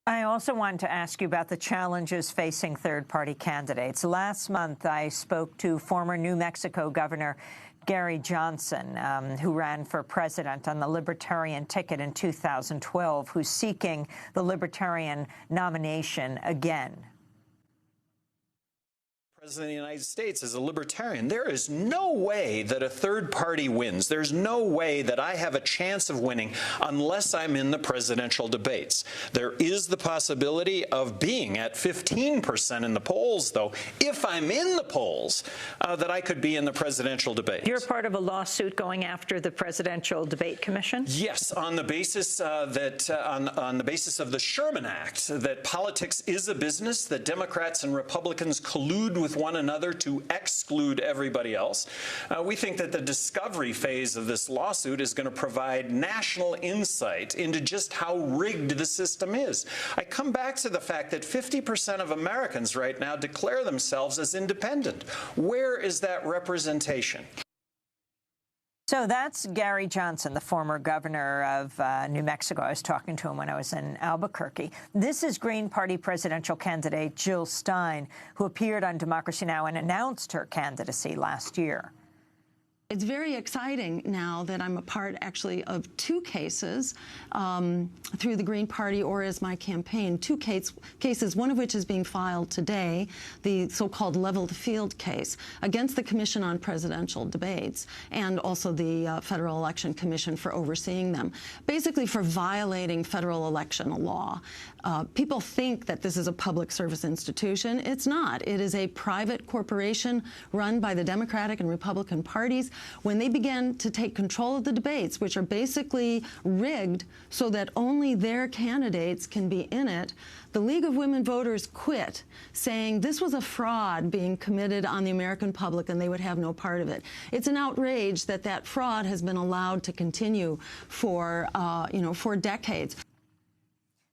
I also wanted to ask you about the challenges facing third-party candidates. Last month, I spoke to former New Mexico Governor Gary Johnson, who ran for president on the Libertarian ticket in 2012, who's seeking the Libertarian nomination again. President of the United States is a libertarian. There is no way that a third party wins. There's no way that I have a chance of winning unless I'm in the presidential debates. There is the possibility of being at 15% in the polls, though, if I'm in the polls, that I could be in the presidential debates. You're part of a lawsuit going after the Presidential Debate Commission? Yes, on the basis on the basis of the Sherman Act, that politics is a business, that Democrats and Republicans collude with one another to exclude everybody else. We think that the discovery phase of this lawsuit is going to provide national insight into just how rigged the system is. I come back to the fact that 50% of Americans right now declare themselves as independent. Where is that representation? So that's Gary Johnson, the former governor of New Mexico. I was talking to him when I was in Albuquerque. This is Green Party presidential candidate Jill Stein, who appeared on Democracy Now! And announced her candidacy last year. It's very exciting now that I'm a part, actually, of two cases through the Green Party or as my campaign. Two cases, one of which is being filed today, the so-called level the field case against the Commission on Presidential Debates and also the Federal Election Commission for overseeing them, basically for violating federal election law. People think that this is a public service institution. It's not. It is a private corporation run by the Democratic and Republican parties. When they began to take control of the debates, which are basically rigged so that only their candidates can be in it, the League of Women Voters quit, saying this was a fraud being committed on the American public and they would have no part of it. It's an outrage that that fraud has been allowed to continue for, for decades.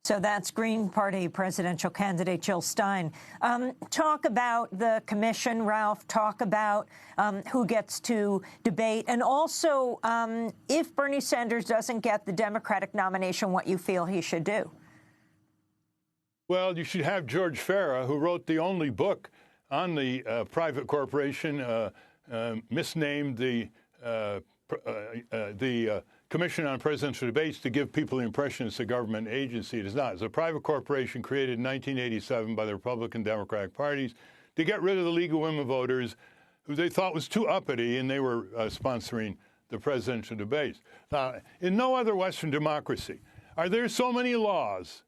So that's Green Party presidential candidate Jill Stein. Talk about the commission, Ralph. Talk about who gets to debate. And also, if Bernie Sanders doesn't get the Democratic nomination, what you feel he should do. Well, you should have George Farah, who wrote the only book on the private corporation, misnamed the Commission on Presidential Debates to give people the impression it's a government agency. It is not. It's a private corporation created in 1987 by the Republican Democratic parties to get rid of the League of Women Voters, who they thought was too uppity, and they were sponsoring the presidential debates. Now, in no other Western democracy are there so many laws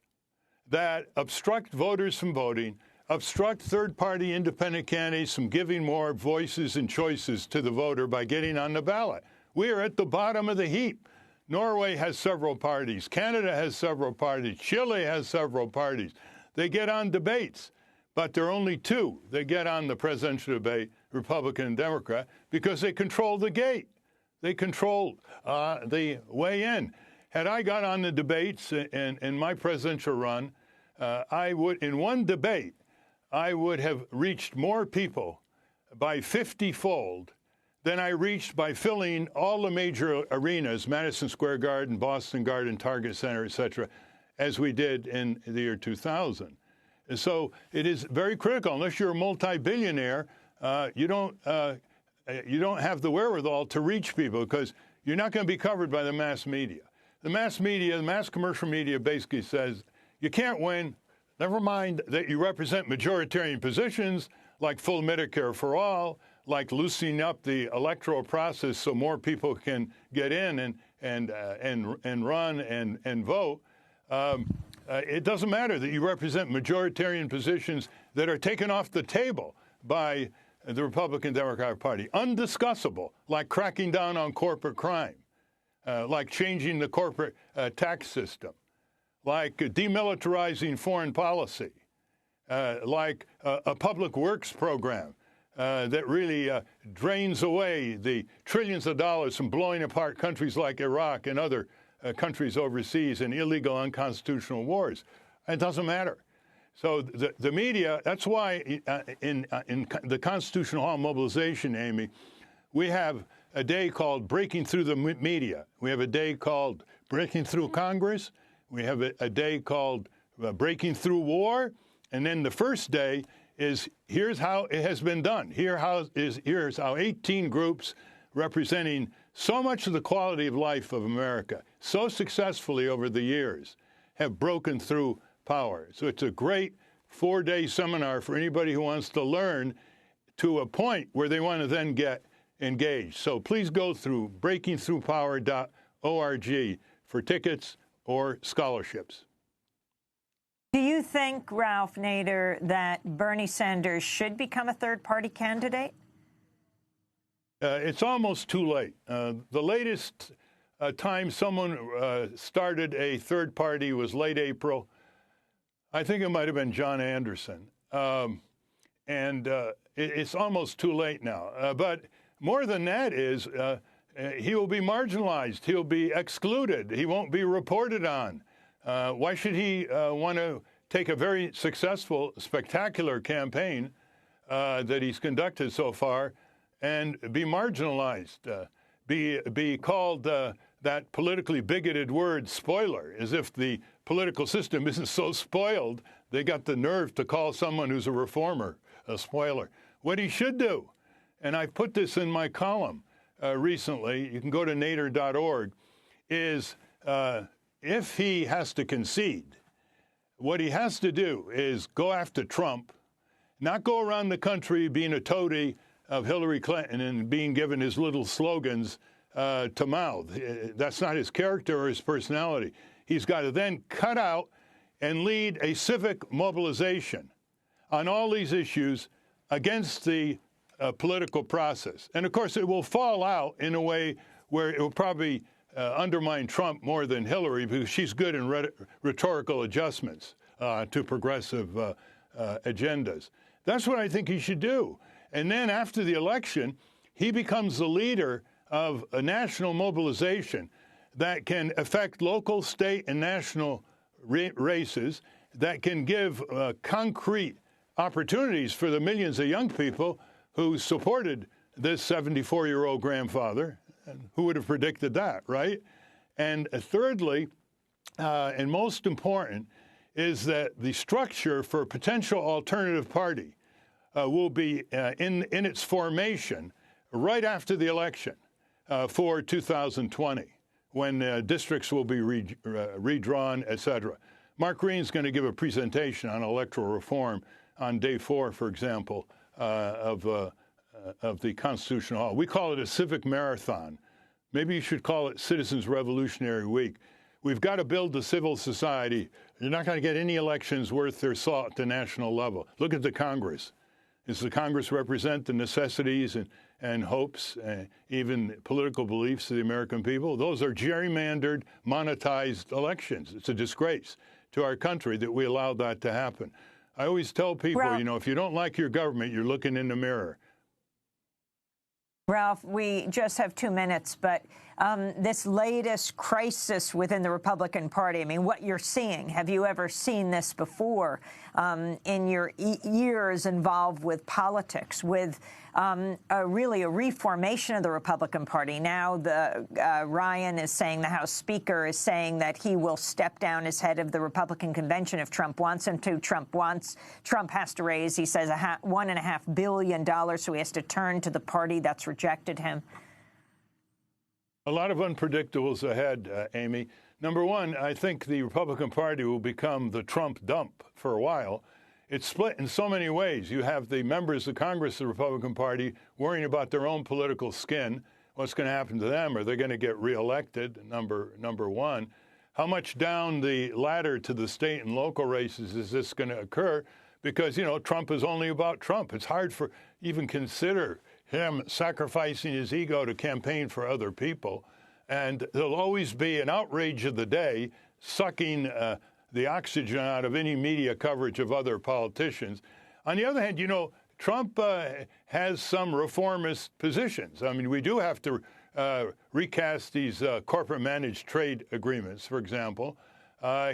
that obstruct voters from voting, obstruct third-party independent candidates from giving more voices and choices to the voter by getting on the ballot. We are at the bottom of the heap. Norway has several parties. Canada has several parties. Chile has several parties. They get on debates, but there are only two that get on the presidential debate, Republican and Democrat, because they control the gate. They control the way in. Had I got on the debates in my presidential run, I would, in one debate, I would have reached more people by 50-fold than I reached by filling all the major arenas, Madison Square Garden, Boston Garden, Target Center, et cetera, as we did in the year 2000. And so it is very critical. Unless you're a multi-billionaire, you don't have the wherewithal to reach people because you're not going to be covered by the mass media. The mass media, the mass commercial media basically says you can't win. Never mind that you represent majoritarian positions like full Medicare for all, like loosening up the electoral process so more people can get in and run and vote. It doesn't matter that you represent majoritarian positions that are taken off the table by the Republican Democratic Party. Undiscussable, like cracking down on corporate crime, like changing the corporate tax system, like demilitarizing foreign policy, like a public works program that really drains away the trillions of dollars from blowing apart countries like Iraq and other countries overseas in illegal, unconstitutional wars. It doesn't matter. So the media, that's why in the Constitutional Hall mobilization, Amy, we have a day called Breaking Through the Media. We have a day called Breaking Through Congress. We have a day called breaking through war. And then the first day is, here's how it has been done. Here's how 18 groups representing so much of the quality of life of America, so successfully over the years, have broken through power. So it's a great 4-day seminar for anybody who wants to learn to a point where they want to then get engaged. So please go through breakingthroughpower.org for tickets or scholarships. Do you think, Ralph Nader, that Bernie Sanders should become a third-party candidate? It's almost too late. The latest time someone started a third party was late April. I think it might have been John Anderson. It's almost too late now. But more than that is he will be marginalized. He'll be excluded. He won't be reported on. Why should he want to take a very successful, spectacular campaign that he's conducted so far and be marginalized, be called that politically bigoted word spoiler, as if the political system isn't so spoiled they got the nerve to call someone who's a reformer a spoiler. What he should do, and I put this in my column recently, you can go to nader.org, is if he has to concede, what he has to do is go after Trump, not go around the country being a toady of Hillary Clinton and being given his little slogans to mouth. That's not his character or his personality. He's got to then cut out and lead a civic mobilization on all these issues against the political process. And, of course, it will fall out in a way where it will probably undermine Trump more than Hillary, because she's good in rhetorical adjustments to progressive agendas. That's what I think he should do. And then after the election, he becomes the leader of a national mobilization that can affect local, state, and national races, that can give concrete opportunities for the millions of young people who supported this 74-year-old grandfather. Who would have predicted that, right? And thirdly, and most important, is that the structure for a potential alternative party will be in its formation right after the election for 2020, when districts will be redrawn, et cetera. Mark Green's going to give a presentation on electoral reform on day 4, for example, of the Constitutional Hall. We call it a civic marathon. Maybe you should call it Citizens Revolutionary Week. We've got to build the civil society. You're not going to get any elections worth their salt at the national level. Look at the Congress. Does the Congress represent the necessities and hopes, even political beliefs of the American people? Those are gerrymandered, monetized elections. It's a disgrace to our country that we allowed that to happen. I always tell people, Ralph, you know, if you don't like your government, you're looking in the mirror. Ralph, we just have 2 minutes, but this latest crisis within the Republican Party, I mean, what you're seeing, have you ever seen this before in your years involved with politics, with really a reformation of the Republican Party? Now Ryan is saying, the House Speaker is saying that he will step down as head of the Republican convention if Trump wants him to. Trump has to raise, he says, $1.5 billion, so he has to turn to the party that's rejected him. A lot of unpredictables ahead, Amy. Number one, I think the Republican Party will become the Trump dump for a while. It's split in so many ways. You have the members of Congress of the Republican Party worrying about their own political skin. What's going to happen to them? Are they going to get reelected? Number one. How much down the ladder to the state and local races is this going to occur? Because, you know, Trump is only about Trump. It's hard for even consider him sacrificing his ego to campaign for other people. And there'll always be an outrage of the day sucking the oxygen out of any media coverage of other politicians. On the other hand, you know, Trump has some reformist positions. I mean, we do have to recast these corporate managed trade agreements, for example.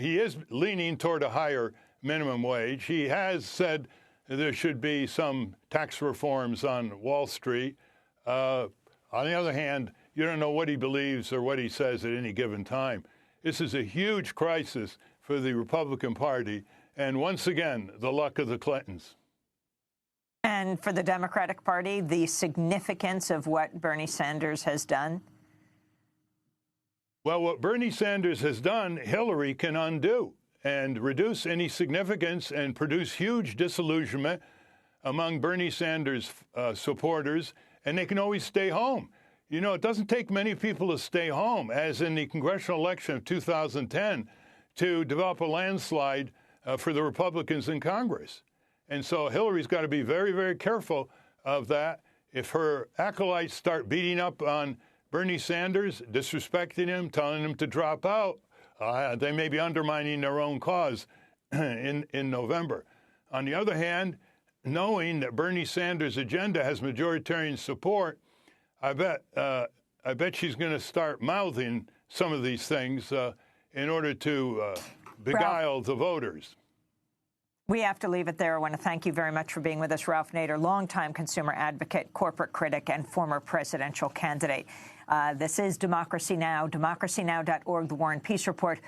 He is leaning toward a higher minimum wage. He has said there should be some tax reforms on Wall Street. On the other hand, you don't know what he believes or what he says at any given time. This is a huge crisis for the Republican Party. And once again, the luck of the Clintons. And for the Democratic Party, the significance of what Bernie Sanders has done? Well, what Bernie Sanders has done, Hillary can undo and reduce any significance and produce huge disillusionment among Bernie Sanders supporters, and they can always stay home. You know, it doesn't take many people to stay home, as in the congressional election of 2010, to develop a landslide for the Republicans in Congress. And so Hillary's got to be very, very careful of that. If her acolytes start beating up on Bernie Sanders, disrespecting him, telling him to drop out, they may be undermining their own cause in November. On the other hand, knowing that Bernie Sanders' agenda has majoritarian support, I bet she's going to start mouthing some of these things in order to beguile the voters. We have to leave it there. I want to thank you very much for being with us, Ralph Nader, longtime consumer advocate, corporate critic, and former presidential candidate. This is Democracy Now!, democracynow.org, The War and Peace Report.